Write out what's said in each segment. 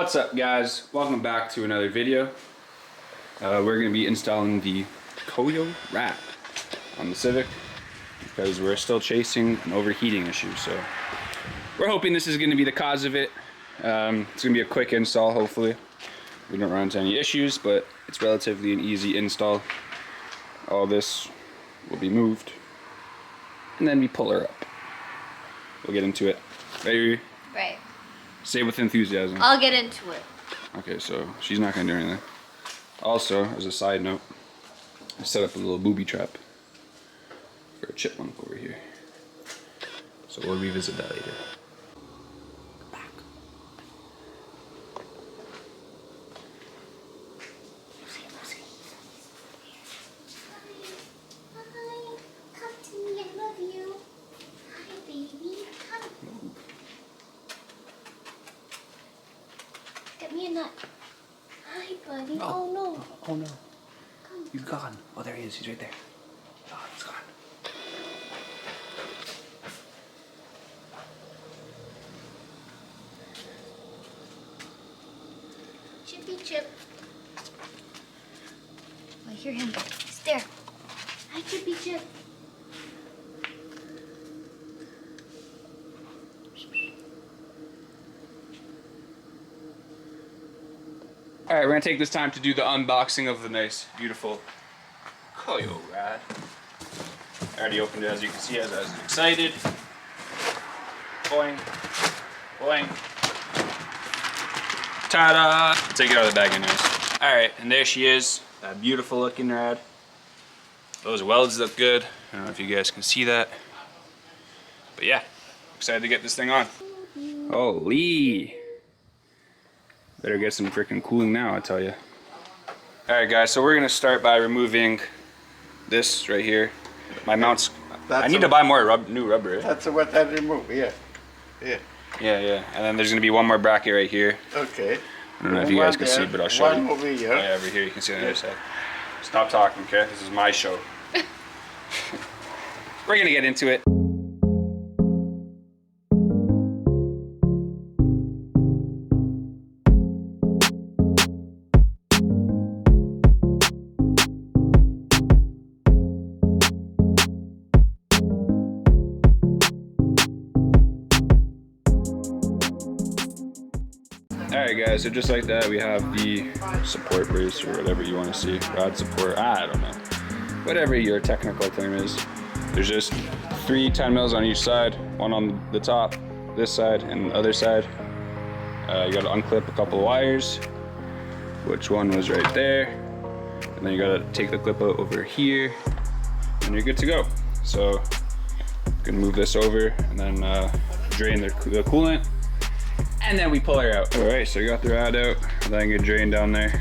What's up, guys? Welcome back to another video. We're going to be installing the Koyo wrap on the Civic because we're still chasing an overheating issue. So we're hoping this is going to be the cause of it. It's going to be a quick install, hopefully. We don't run into any issues, but it's relatively an easy install. All this will be moved, and then we pull her up. We'll get into it. Ready? Right. Say with enthusiasm. I'll get into it. Okay, so she's not gonna do anything. Also, as a side note, I set up a little booby trap for a chipmunk over here. So we'll revisit that later. Back. Lucy. Hi. Come to me. I love you. Hi, baby. Come. Get me a nut. Hi, buddy. Oh no. Oh no. Come. He's gone. Oh, there he is. He's right there. Oh, he's gone. Chippy chip. I hear him. He's there. Hi, Chippy chip. Alright, we're gonna take this time to do the unboxing of the nice, beautiful Koyo Rad. I already opened it, as you can see, as I was excited. Boing. Boing. Ta-da! Take it out of the bag anyways. Alright, and there she is. That beautiful looking rad. Those welds look good. I don't know if you guys can see that. But yeah, excited to get this thing on. Holy! Better get some freaking cooling now, I tell you. Alright guys, so we're gonna start by removing this right here. My mounts, I need to buy more new rubber. Right? That's what I remove, yeah. Yeah. And then there's gonna be one more bracket right here. Okay. I don't know if you guys can see, but I'll show you. One over here. Oh, yeah, over here, you can see on the other side. Stop talking, okay? This is my show. We're gonna get into it. Alright guys, so just like that we have the support brace or whatever you want to see. Rod support, I don't know. Whatever your technical term is. There's just 3 10mm on each side. One on the top, this side, and the other side. You gotta unclip a couple of wires. Which one was right there. And then you gotta take the clip out over here. And you're good to go. So, you can move this over and then drain the coolant. And then we pull her out. Alright, so you got the rad out, letting it drain down there.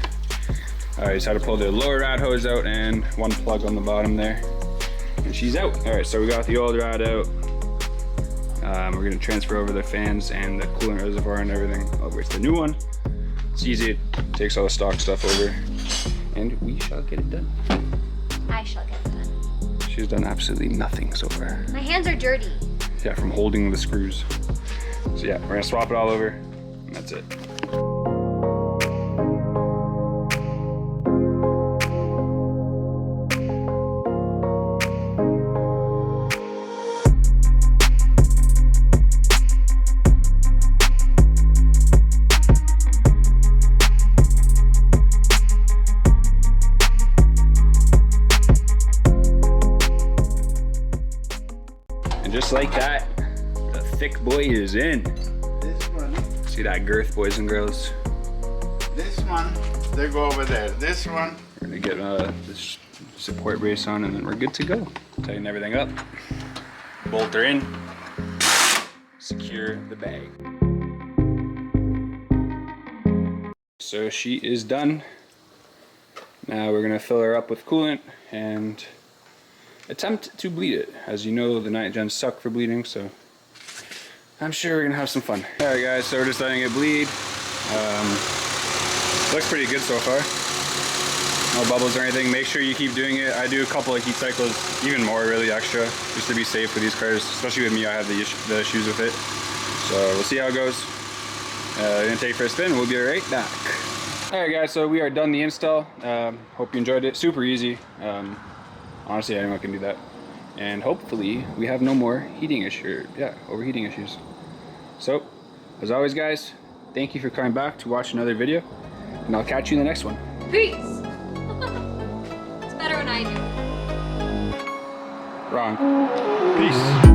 Alright, just had to pull the lower rad hose out and one plug on the bottom there. And she's out. Alright, so we got the old rad out. We're gonna transfer over the fans and the coolant reservoir and everything over to the new one. It's easy, it takes all the stock stuff over. And we shall get it done. I shall get it done. She's done absolutely nothing so far. My hands are dirty. Yeah, from holding the screws. So yeah, we're gonna swap it all over, and that's it. And just like that, the thick boy is in. This one, See that girth, boys and girls? this one, they go over there. This one, We're gonna get this support brace on and then we're good to go. Tighten everything up, bolt her in, secure the bag. So she is done. Now we're gonna fill her up with coolant and attempt to bleed it. As you know, the night gens suck for bleeding, so I'm sure we're gonna have some fun. Alright guys, so we're just letting it bleed. Looks pretty good so far. No bubbles or anything. Make sure you keep doing it. I do a couple of heat cycles, even more really extra, just to be safe with these cars. Especially with me, I have the issues with it. So we'll see how it goes. Gonna take it for a spin. We'll be right back. All right, guys. So we are done the install. Hope you enjoyed it. Super easy. Honestly, anyone can do that. And hopefully, we have no more heating issue. Yeah, overheating issues. So, as always, guys, thank you for coming back to watch another video, and I'll catch you in the next one. Peace! It's better when I do. Wrong. Peace.